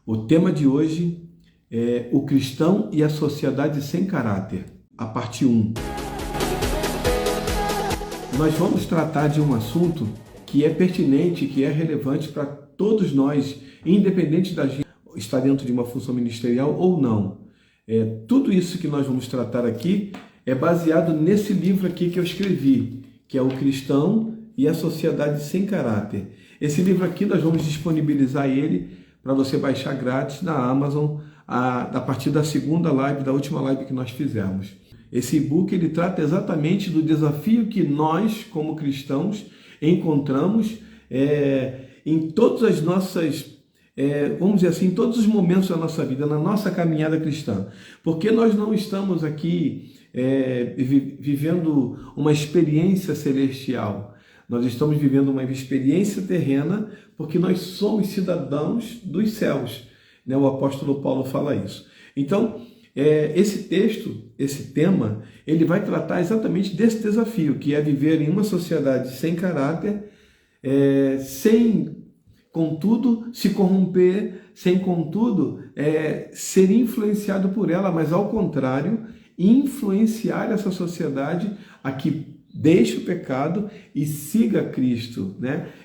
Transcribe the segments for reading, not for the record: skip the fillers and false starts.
O tema de hoje é o cristão e a sociedade sem caráter, a parte 1. Nós vamos tratar de um assunto que é pertinente, que é relevante para todos nós, independente da gente estar dentro de uma função ministerial ou não. Tudo isso que nós vamos tratar aqui é baseado nesse livro aqui que eu escrevi, que é O Cristão e a Sociedade Sem Caráter. Esse livro aqui nós vamos disponibilizar ele para você baixar grátis na Amazon a partir da segunda live, da última live que nós fizemos. Esse e-book ele trata exatamente do desafio que nós, como cristãos, encontramos em todas as nossas, vamos dizer assim, em todos os momentos da nossa vida, na nossa caminhada cristã. Porque nós não estamos aqui vivendo uma experiência celestial. Nós estamos vivendo uma experiência terrena porque nós somos cidadãos dos céus. O apóstolo Paulo fala isso. Então, esse texto, esse tema, ele vai tratar exatamente desse desafio, que é viver em uma sociedade sem caráter, sem, contudo, se corromper, sem, contudo, ser influenciado por ela, mas, ao contrário, influenciar essa sociedade a que deixe o pecado e siga Cristo,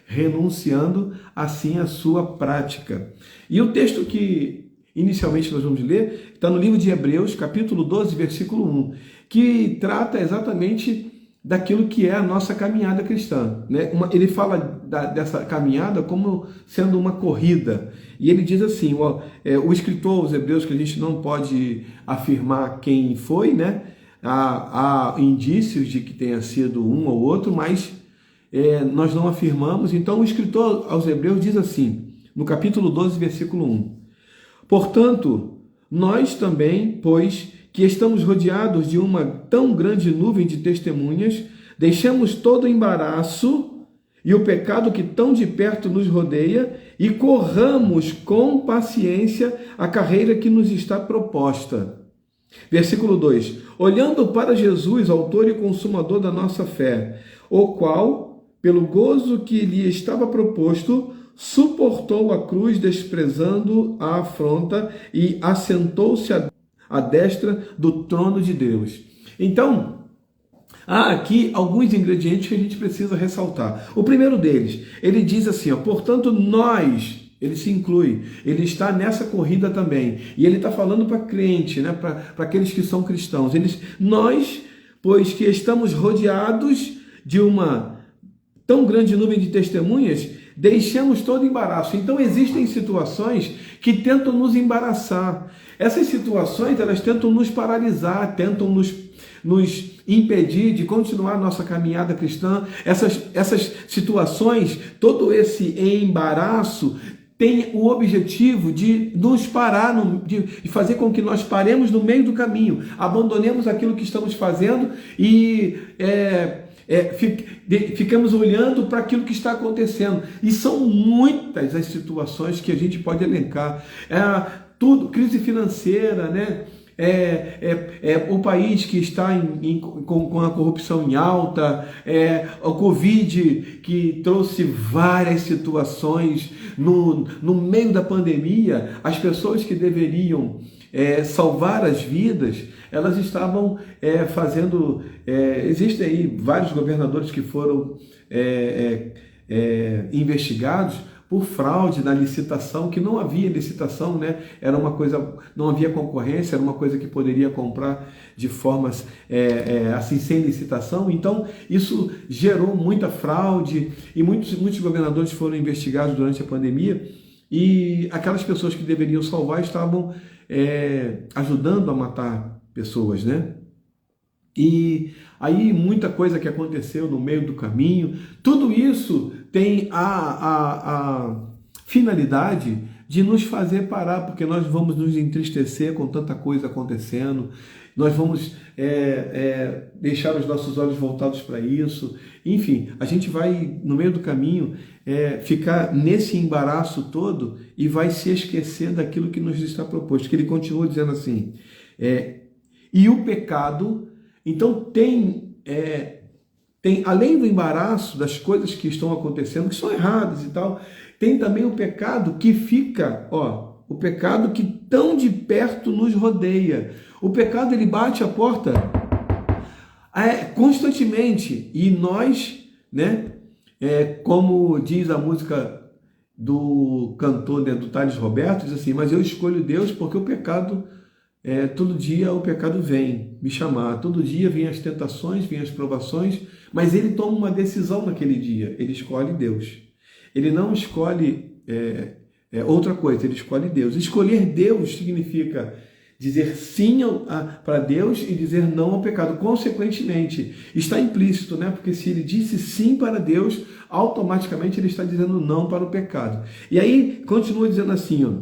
renunciando assim à sua prática. E o texto que inicialmente nós vamos ler está no livro de Hebreus, capítulo 12, versículo 1, que trata exatamente daquilo que é a nossa caminhada cristã. Ele fala dessa caminhada como sendo uma corrida. E ele diz assim, o escritor aos Hebreus, que a gente não pode afirmar quem foi, há indícios de que tenha sido um ou outro, mas nós não afirmamos. Então o escritor aos Hebreus diz assim, no capítulo 12, versículo 1, portanto, nós também, pois que estamos rodeados de uma tão grande nuvem de testemunhas, deixamos todo o embaraço e o pecado que tão de perto nos rodeia e corramos com paciência a carreira que nos está proposta. Versículo 2, olhando para Jesus, autor e consumador da nossa fé, o qual, pelo gozo que lhe estava proposto, suportou a cruz, desprezando a afronta, e assentou-se à destra do trono de Deus. Então, há aqui alguns ingredientes que a gente precisa ressaltar. O primeiro deles, ele diz assim, portanto, nós... Ele se inclui, ele está nessa corrida também. E ele está falando para crente, para aqueles que são cristãos. Nós, pois que estamos rodeados de uma tão grande nuvem de testemunhas, deixamos todo embaraço. Então existem situações que tentam nos embaraçar. Essas situações, elas tentam nos paralisar, tentam nos impedir de continuar nossa caminhada cristã. Essas situações, todo esse embaraço, tem o objetivo de nos parar, de fazer com que nós paremos no meio do caminho, abandonemos aquilo que estamos fazendo e ficamos olhando para aquilo que está acontecendo. E são muitas as situações que a gente pode elencar. Tudo, crise financeira, o país que está com a corrupção em alta, o Covid que trouxe várias situações no meio da pandemia. As pessoas que deveriam salvar as vidas, elas estavam fazendo... existem aí vários governadores que foram investigados por fraude na licitação, que não havia licitação, era uma coisa, não havia concorrência, era uma coisa que poderia comprar de formas assim, sem licitação. Então isso gerou muita fraude e muitos governadores foram investigados durante a pandemia, e aquelas pessoas que deveriam salvar estavam ajudando a matar pessoas, E aí muita coisa que aconteceu no meio do caminho. Tudo isso tem a finalidade de nos fazer parar, porque nós vamos nos entristecer com tanta coisa acontecendo, nós vamos deixar os nossos olhos voltados para isso. Enfim, a gente vai, no meio do caminho, ficar nesse embaraço todo e vai se esquecer daquilo que nos está proposto. Que ele continua dizendo assim, e o pecado... Então tem, além do embaraço das coisas que estão acontecendo, que são erradas e tal, tem também o pecado que fica, O pecado que tão de perto nos rodeia. O pecado, ele bate a porta constantemente. E nós, né, como diz a música do cantor, né, do Thales Roberto, diz assim: mas eu escolho Deus porque o pecado, todo dia o pecado vem me chamar, todo dia vem as tentações, vem as provações, mas ele toma uma decisão naquele dia, ele escolhe Deus. Ele não escolhe outra coisa, ele escolhe Deus. Escolher Deus significa dizer sim para Deus e dizer não ao pecado. Consequentemente, está implícito, né? Porque se ele disse sim para Deus, automaticamente ele está dizendo não para o pecado. E aí, continua dizendo assim, ó,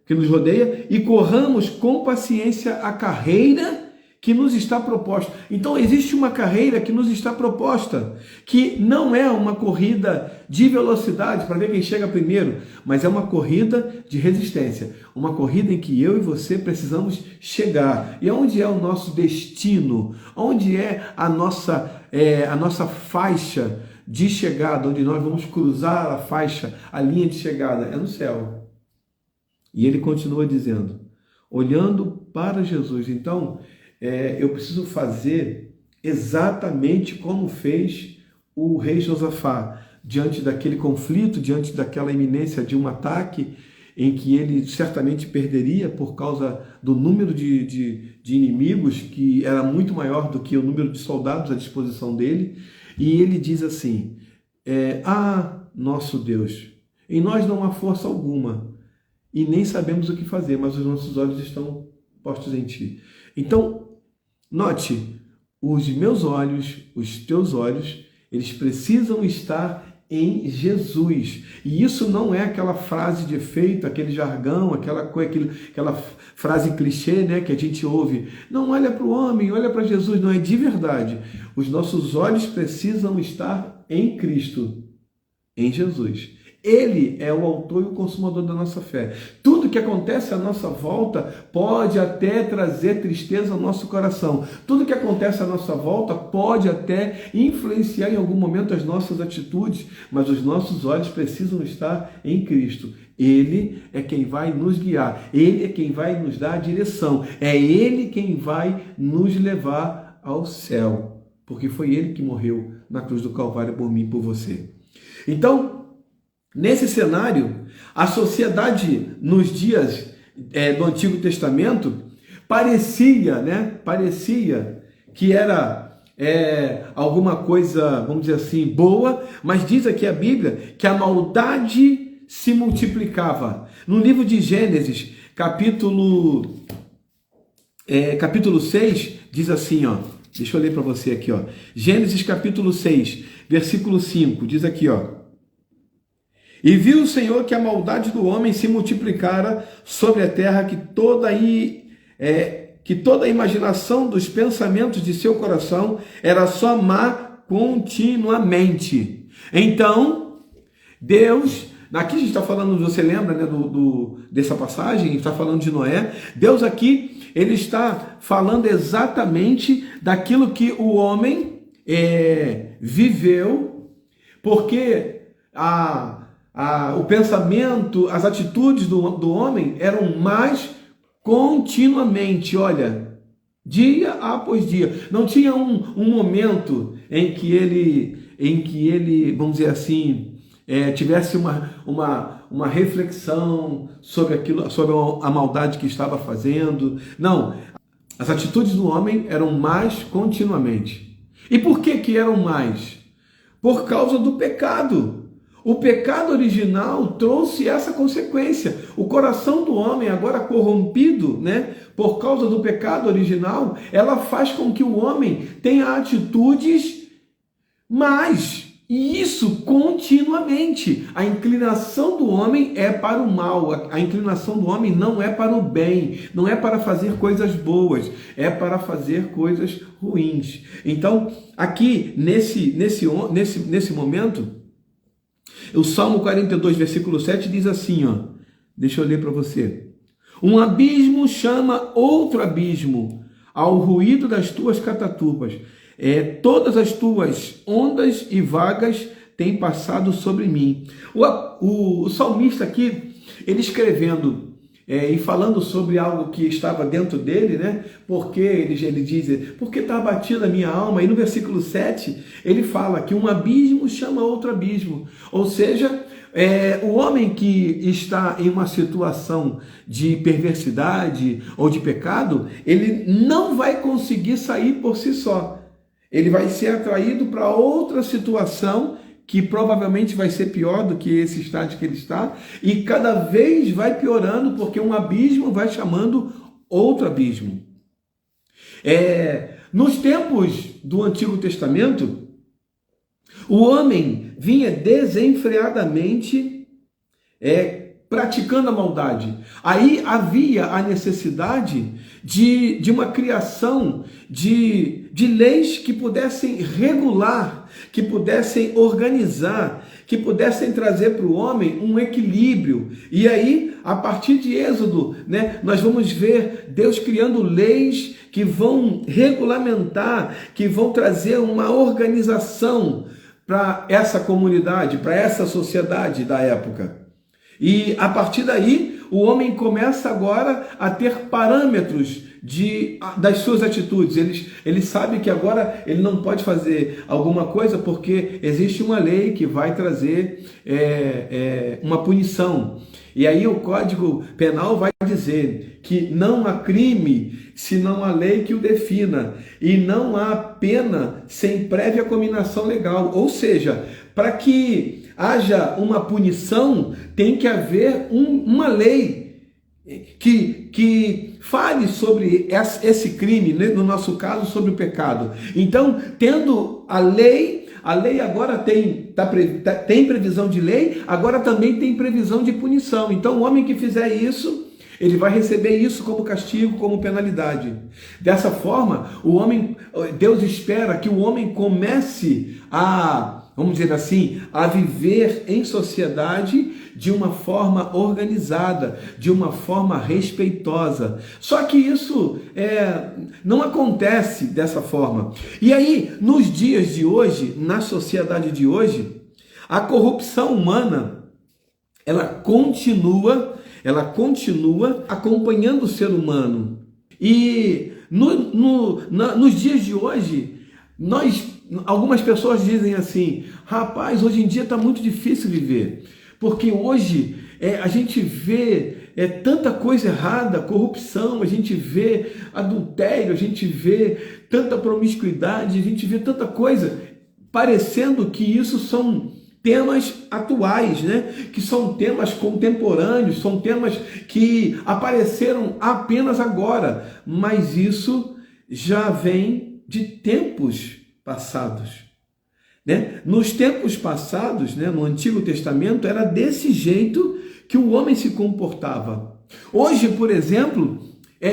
que nos rodeia, e corramos com paciência a carreira que nos está proposta. Então, existe uma carreira que nos está proposta, que não é uma corrida de velocidade para ver quem chega primeiro, mas é uma corrida de resistência, uma corrida em que eu e você precisamos chegar. E onde é o nosso destino? Onde é a nossa faixa de chegada, onde nós vamos cruzar a faixa, a linha de chegada? É no céu. E ele continua dizendo, olhando para Jesus. Então, eu preciso fazer exatamente como fez o rei Josafá, diante daquele conflito, diante daquela iminência de um ataque em que ele certamente perderia por causa do número de inimigos, que era muito maior do que o número de soldados à disposição dele. E ele diz assim, nosso Deus, em nós não há força alguma e nem sabemos o que fazer, mas os nossos olhos estão postos em ti. Então, note, os meus olhos, os teus olhos, eles precisam estar em Jesus. E isso não é aquela frase de efeito, aquele jargão, aquela frase clichê, né, que a gente ouve. Não olha para o homem, olha para Jesus. Não, é de verdade. Os nossos olhos precisam estar em Cristo, em Jesus. Ele é o autor e o consumador da nossa fé. Tudo que acontece à nossa volta pode até trazer tristeza ao nosso coração. Tudo que acontece à nossa volta pode até influenciar em algum momento as nossas atitudes, mas os nossos olhos precisam estar em Cristo. Ele é quem vai nos guiar, Ele é quem vai nos dar a direção, é Ele quem vai nos levar ao céu, porque foi Ele que morreu na cruz do Calvário por mim e por você. Então, nesse cenário, a sociedade nos dias do Antigo Testamento parecia que era alguma coisa, vamos dizer assim, boa, mas diz aqui a Bíblia que a maldade se multiplicava. No livro de Gênesis, capítulo 6, diz assim, ó, deixa eu ler para você aqui, ó. Gênesis capítulo 6, versículo 5, diz aqui, ó: e viu o Senhor que a maldade do homem se multiplicara sobre a terra, que toda a imaginação dos pensamentos de seu coração era só má continuamente. Então, Deus, aqui a gente está falando, você lembra, né, dessa passagem, está falando de Noé. Deus aqui, ele está falando exatamente daquilo que o homem viveu, porque o pensamento, as atitudes do homem eram mais continuamente, olha, dia após dia. Não tinha um momento em que ele, vamos dizer assim, tivesse uma reflexão sobre aquilo, sobre a maldade que estava fazendo. Não, as atitudes do homem eram mais continuamente. E por que eram mais? Por causa do pecado. O pecado original trouxe essa consequência. O coração do homem, agora corrompido, né, por causa do pecado original, ela faz com que o homem tenha atitudes más. E isso continuamente. A inclinação do homem é para o mal. A inclinação do homem não é para o bem. Não é para fazer coisas boas. É para fazer coisas ruins. Então, aqui, nesse momento, o Salmo 42, versículo 7 diz assim, ó, deixa eu ler para você. Um abismo chama outro abismo ao ruído das tuas cataturbas. Todas as tuas ondas e vagas têm passado sobre mim. O salmista aqui, ele escrevendo e falando sobre algo que estava dentro dele, né? Porque ele diz, porque está abatida a minha alma, e no versículo 7 ele fala que um abismo chama outro abismo, ou seja, o homem que está em uma situação de perversidade ou de pecado, ele não vai conseguir sair por si só, ele vai ser atraído para outra situação que provavelmente vai ser pior do que esse estágio que ele está, e cada vez vai piorando, porque um abismo vai chamando outro abismo. Nos tempos do Antigo Testamento, o homem vinha desenfreadamente praticando a maldade. Aí havia a necessidade de uma criação de leis que pudessem regular, que pudessem organizar, que pudessem trazer para o homem um equilíbrio. E aí, a partir de Êxodo, né, nós vamos ver Deus criando leis que vão regulamentar, que vão trazer uma organização para essa comunidade, para essa sociedade da época. E a partir daí, o homem começa agora a ter parâmetros das suas atitudes. Ele sabe que agora ele não pode fazer alguma coisa porque existe uma lei que vai trazer uma punição. E aí o Código Penal vai dizer que não há crime senão a lei que o defina, e não há pena sem prévia cominação legal. Ou seja, para que haja uma punição, tem que haver uma lei que fale sobre esse crime, né? No nosso caso, sobre o pecado. Então, tendo a lei agora tem previsão de lei, agora também tem previsão de punição. Então, o homem que fizer isso, ele vai receber isso como castigo, como penalidade. Dessa forma, Deus espera que o homem comece vamos dizer assim, a viver em sociedade de uma forma organizada, de uma forma respeitosa. Só que isso não acontece dessa forma. E aí, nos dias de hoje, na sociedade de hoje, a corrupção humana, ela continua acompanhando o ser humano. E nos dias de hoje, algumas pessoas dizem assim, rapaz, hoje em dia está muito difícil viver, porque hoje a gente vê tanta coisa errada, corrupção, a gente vê adultério, a gente vê tanta promiscuidade, a gente vê tanta coisa, parecendo que isso são temas atuais, né? Que são temas contemporâneos, são temas que apareceram apenas agora, mas isso já vem de tempos passados, né? Nos tempos passados, né, no Antigo Testamento, era desse jeito que o homem se comportava. Hoje, por exemplo,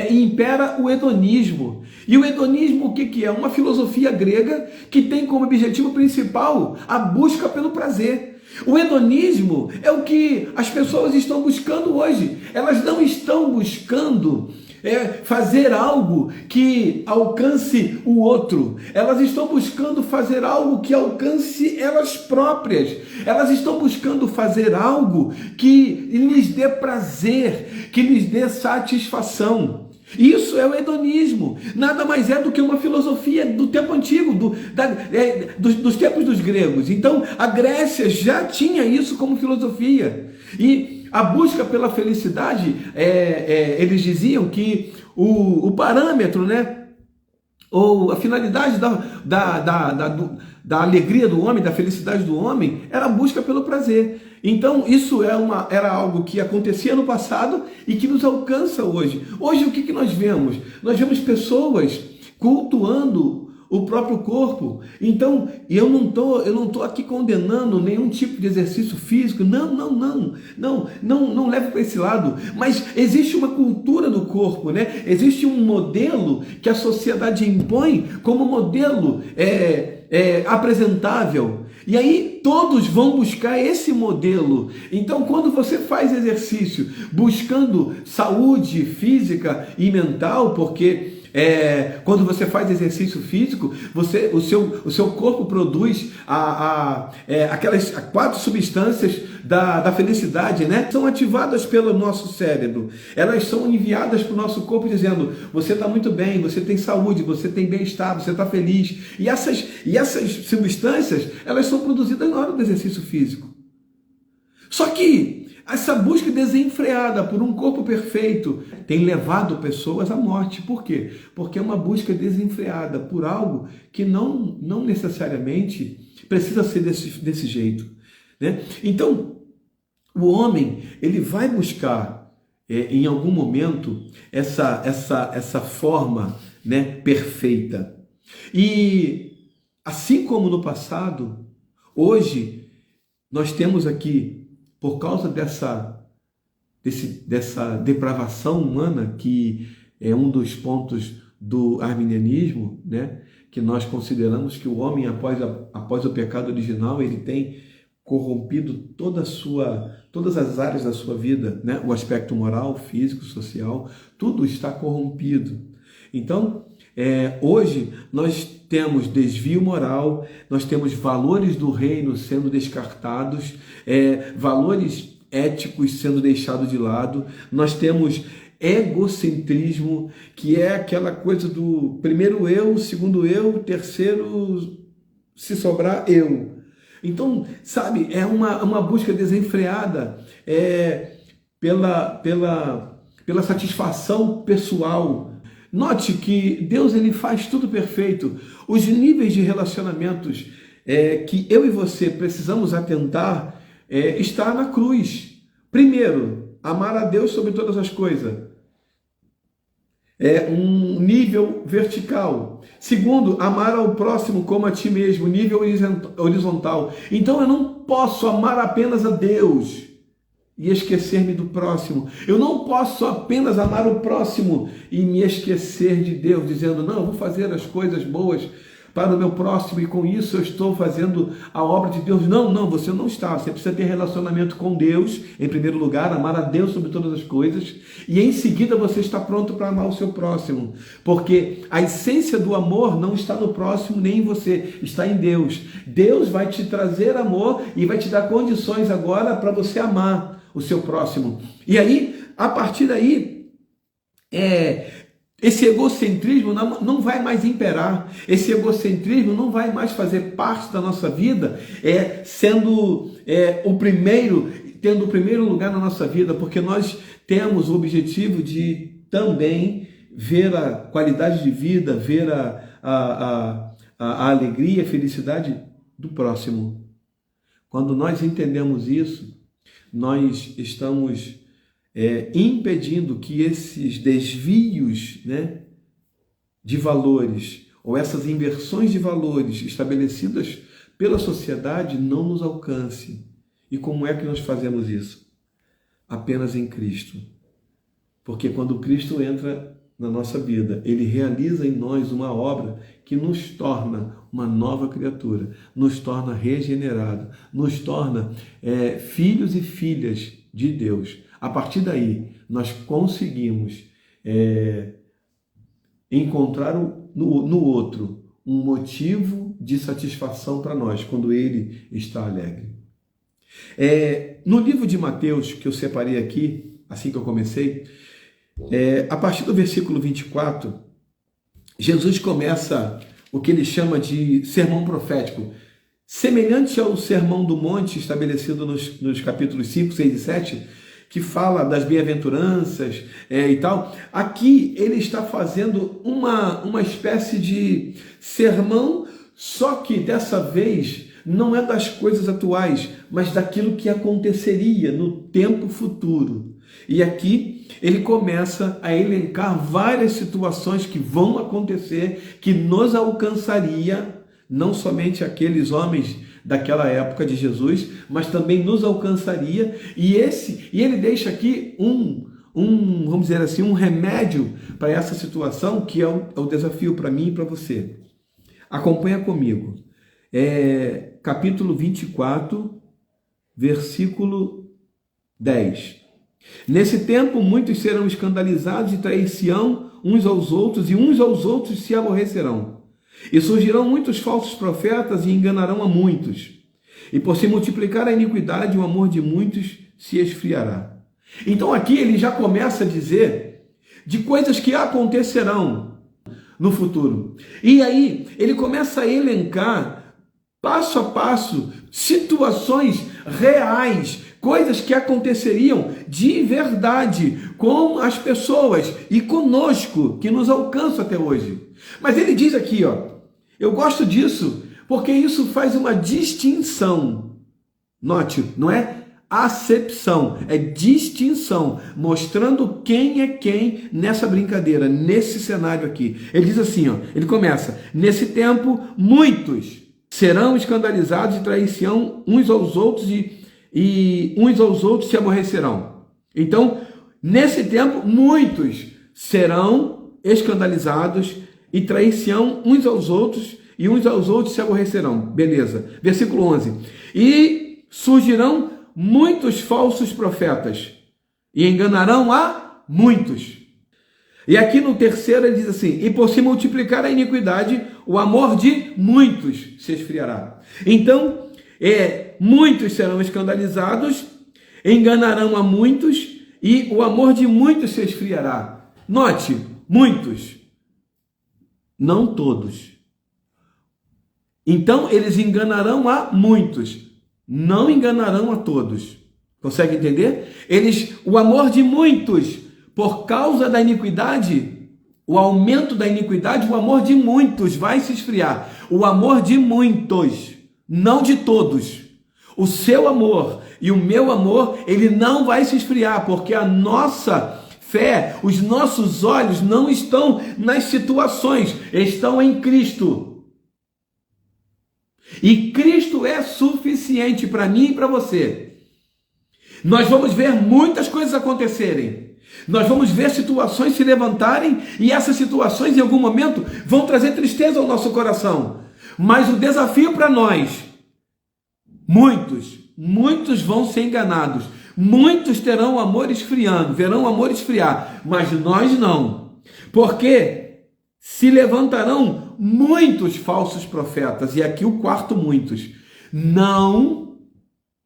impera o hedonismo. E o hedonismo, o que é? Uma filosofia grega que tem como objetivo principal a busca pelo prazer. O hedonismo é o que as pessoas estão buscando hoje. Elas não estão buscando fazer algo que alcance o outro. Elas estão buscando fazer algo que alcance elas próprias. Elas estão buscando fazer algo que lhes dê prazer, que lhes dê satisfação. Isso é o hedonismo. Nada mais é do que uma filosofia do tempo antigo, dos tempos dos gregos. Então, a Grécia já tinha isso como filosofia. E a busca pela felicidade, eles diziam que o parâmetro, né, ou a finalidade da alegria do homem, da felicidade do homem, era a busca pelo prazer. Então isso era algo que acontecia no passado e que nos alcança hoje. Hoje o que nós vemos? Nós vemos pessoas cultuando o próprio corpo. Então, eu não tô aqui condenando nenhum tipo de exercício físico. Não levo para esse lado. Mas existe uma cultura do corpo, né? Existe um modelo que a sociedade impõe como modelo apresentável. E aí todos vão buscar esse modelo. Então, quando você faz exercício buscando saúde física e mental, porque quando você faz exercício físico, o seu corpo produz aquelas 4 substâncias da felicidade, né? São ativadas pelo nosso cérebro. Elas são enviadas para o nosso corpo dizendo: você está muito bem, você tem saúde, você tem bem-estar, você está feliz. E essas substâncias, elas são produzidas na hora do exercício físico. Só que essa busca desenfreada por um corpo perfeito tem levado pessoas à morte. Por quê? Porque é uma busca desenfreada por algo que não necessariamente precisa ser desse jeito, né? Então, o homem, ele vai buscar em algum momento essa forma, né, perfeita. E assim como no passado, hoje nós temos aqui, por causa dessa depravação humana, que é um dos pontos do arminianismo, né? Que nós consideramos que o homem, após o pecado original, ele tem corrompido todas as áreas da sua vida, né? O aspecto moral, físico, social, tudo está corrompido. Então, hoje nós temos desvio moral, nós temos valores do reino sendo descartados, valores éticos sendo deixados de lado, nós temos egocentrismo, que é aquela coisa do primeiro eu, segundo eu, terceiro, se sobrar, eu. Então, sabe, é uma busca desenfreada pela satisfação pessoal. Note que Deus, ele faz tudo perfeito. Os níveis de relacionamentos que eu e você precisamos atentar está na cruz. Primeiro, amar a Deus sobre todas as coisas. Um nível vertical. Segundo, amar ao próximo como a ti mesmo, nível horizontal. Então eu não posso amar apenas a Deus e esquecer-me do próximo. Eu não posso apenas amar o próximo e me esquecer de Deus, dizendo: não, eu vou fazer as coisas boas para o meu próximo e com isso eu estou fazendo a obra de Deus. Não, você não está. Você precisa ter relacionamento com Deus, em primeiro lugar, amar a Deus sobre todas as coisas, e em seguida você está pronto para amar o seu próximo, porque a essência do amor não está no próximo nem em você, está em Deus. Deus vai te trazer amor e vai te dar condições agora para você amar o seu próximo. E aí, a partir daí, esse egocentrismo não vai mais imperar, esse egocentrismo não vai mais fazer parte da nossa vida, sendo tendo o primeiro lugar na nossa vida, porque nós temos o objetivo de também ver a qualidade de vida, ver a alegria, a felicidade do próximo. Quando nós entendemos isso, nós estamos impedindo que esses desvios, né, de valores, ou essas inversões de valores estabelecidas pela sociedade não nos alcance. E como é que nós fazemos isso? Apenas em Cristo. Porque quando Cristo entra na nossa vida, Ele realiza em nós uma obra que nos torna uma nova criatura, nos torna regenerado, nos torna filhos e filhas de Deus. A partir daí, nós conseguimos encontrar no outro um motivo de satisfação para nós, quando ele está alegre. No livro de Mateus, que eu separei aqui, assim que eu comecei, a partir do versículo 24, Jesus começa o que ele chama de sermão profético, semelhante ao sermão do monte estabelecido nos capítulos 5, 6 e 7, que fala das bem-aventuranças e tal. Aqui ele está fazendo uma espécie de sermão, só que dessa vez não é das coisas atuais, mas daquilo que aconteceria no tempo futuro. E aqui ele começa a elencar várias situações que vão acontecer, que nos alcançaria, não somente aqueles homens daquela época de Jesus, mas também nos alcançaria, e ele deixa aqui vamos dizer assim, um remédio para essa situação, que é o desafio para mim e para você. Acompanha comigo. Capítulo 24, versículo 10. Nesse tempo, muitos serão escandalizados e trair-se-ão uns aos outros, e uns aos outros se aborrecerão. E surgirão muitos falsos profetas e enganarão a muitos. E por se multiplicar a iniquidade, o amor de muitos se esfriará. Então aqui ele já começa a dizer de coisas que acontecerão no futuro. E aí ele começa a elencar, passo a passo, situações reais, coisas que aconteceriam de verdade com as pessoas e conosco, que nos alcançam até hoje. Mas ele diz aqui, eu gosto disso, porque isso faz uma distinção. Note, não é acepção, é distinção, mostrando quem é quem nessa brincadeira, nesse cenário aqui. Ele diz assim, ele começa, nesse tempo, muitos serão escandalizados e trair-se-ão uns aos outros e uns aos outros se aborrecerão. Então, nesse tempo, muitos serão escandalizados e trair-se-ão uns aos outros e uns aos outros se aborrecerão. Beleza. Versículo 11. E surgirão muitos falsos profetas e enganarão a muitos. E aqui no terceiro ele diz assim, e por se multiplicar a iniquidade, o amor de muitos se esfriará. Então, muitos serão escandalizados, enganarão a muitos, e o amor de muitos se esfriará. Note, muitos, não todos. Então, eles enganarão a muitos, não enganarão a todos. Consegue entender? O amor de muitos, por causa da iniquidade, o aumento da iniquidade, o amor de muitos vai se esfriar. O amor de muitos, não de todos. O seu amor e o meu amor, ele não vai se esfriar, porque a nossa fé, os nossos olhos não estão nas situações, estão em Cristo. E Cristo é suficiente para mim e para você. Nós vamos ver muitas coisas acontecerem. Nós vamos ver situações se levantarem e essas situações em algum momento vão trazer tristeza ao nosso coração. Mas o desafio para nós, muitos vão ser enganados. Muitos terão o amor esfriando, verão o amor esfriar, mas nós não. Porque se levantarão muitos falsos profetas, e aqui o quarto muitos, não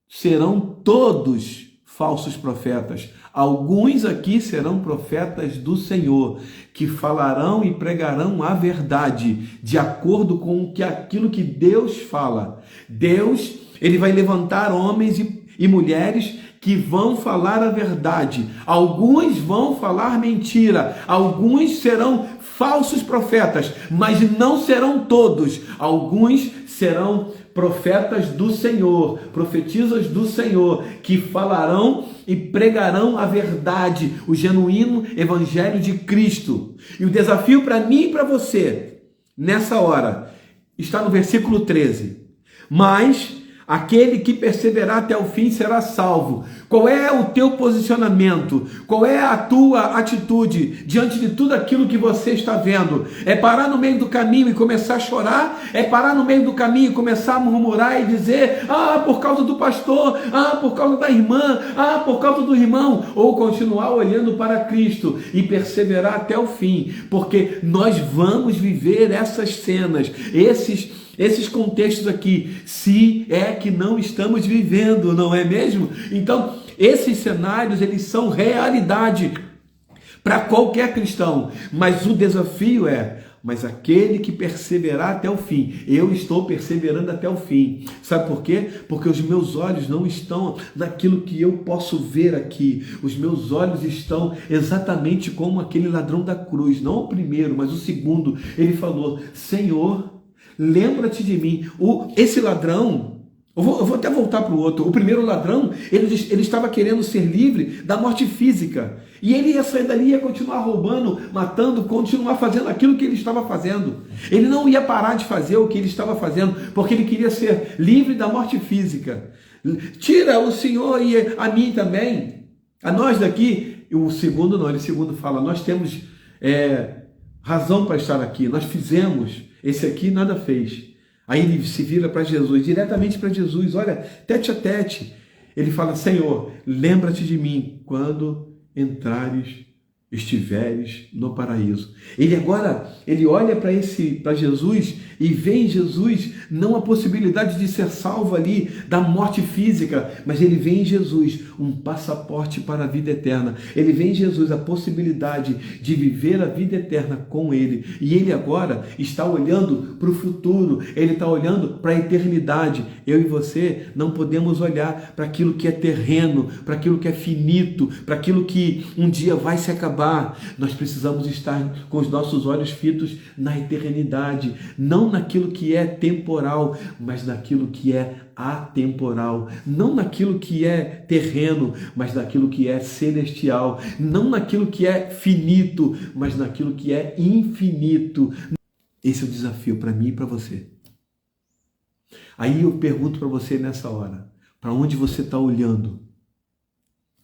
serão todos falsos profetas. Alguns aqui serão profetas do Senhor, que falarão e pregarão a verdade, de acordo com aquilo que Deus fala. Deus, ele vai levantar homens e mulheres que vão falar a verdade. Alguns vão falar mentira, alguns serão falsos profetas, mas não serão todos. Alguns serão profetas do Senhor, profetisas do Senhor, que falarão e pregarão a verdade, o genuíno evangelho de Cristo. E o desafio para mim e para você, nessa hora, está no versículo 13. Mas aquele que perseverar até o fim será salvo. Qual é o teu posicionamento? Qual é a tua atitude diante de tudo aquilo que você está vendo? É parar no meio do caminho e começar a chorar? É parar no meio do caminho e começar a murmurar e dizer, por causa do pastor, por causa da irmã, por causa do irmão? Ou continuar olhando para Cristo e perseverar até o fim? Porque nós vamos viver essas cenas, esses contextos aqui, se é que não estamos vivendo, não é mesmo? Então, esses cenários, eles são realidade para qualquer cristão, mas o desafio mas aquele que perseverar até o fim, eu estou perseverando até o fim. Sabe por quê? Porque os meus olhos não estão naquilo que eu posso ver aqui. Os meus olhos estão exatamente como aquele ladrão da cruz, não o primeiro, mas o segundo. Ele falou, Senhor, lembra-te de mim. Esse ladrão, eu vou até voltar para o outro. O primeiro ladrão, ele estava querendo ser livre da morte física. E ele ia sair dali, ia continuar roubando, matando, continuar fazendo aquilo que ele estava fazendo. Ele não ia parar de fazer o que ele estava fazendo, porque ele queria ser livre da morte física. Tira o Senhor e a mim também. A nós daqui, o segundo não, ele segundo fala, nós temos razão para estar aqui, nós fizemos. Esse aqui nada fez. Aí ele se vira para Jesus, diretamente para Jesus, olha, tete a tete. Ele fala: Senhor, lembra-te de mim quando estiveres no paraíso. Ele agora, ele olha para Jesus e vê em Jesus não a possibilidade de ser salvo ali da morte física, mas ele vê em Jesus um passaporte para a vida eterna. Ele vê em Jesus a possibilidade de viver a vida eterna com ele. E ele agora está olhando para o futuro, ele está olhando para a eternidade. Eu e você não podemos olhar para aquilo que é terreno, para aquilo que é finito, para aquilo que um dia vai se acabar. Nós precisamos estar com os nossos olhos fitos na eternidade, não naquilo que é temporal, mas naquilo que é atemporal, não naquilo que é terreno, mas naquilo que é celestial, não naquilo que é finito, mas naquilo que é infinito. Esse é o desafio para mim e para você. Aí eu pergunto para você nessa hora, para onde você está olhando?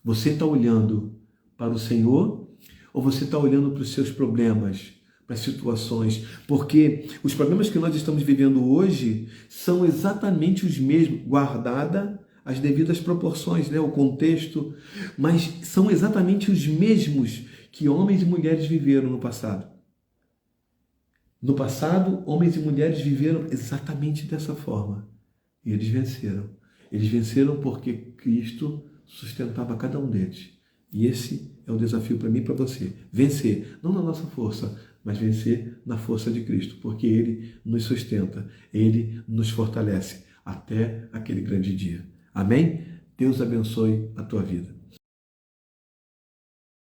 Você está olhando para o Senhor ou você está olhando para os seus problemas, para as situações? Porque os problemas que nós estamos vivendo hoje são exatamente os mesmos, guardada as devidas proporções, né? O contexto, mas são exatamente os mesmos que homens e mulheres viveram no passado. No passado, homens e mulheres viveram exatamente dessa forma. E eles venceram. Eles venceram porque Cristo sustentava cada um deles. E esse é o desafio para mim e para você. Vencer, não na nossa força, mas vencer na força de Cristo, porque Ele nos sustenta, Ele nos fortalece até aquele grande dia. Amém? Deus abençoe a tua vida.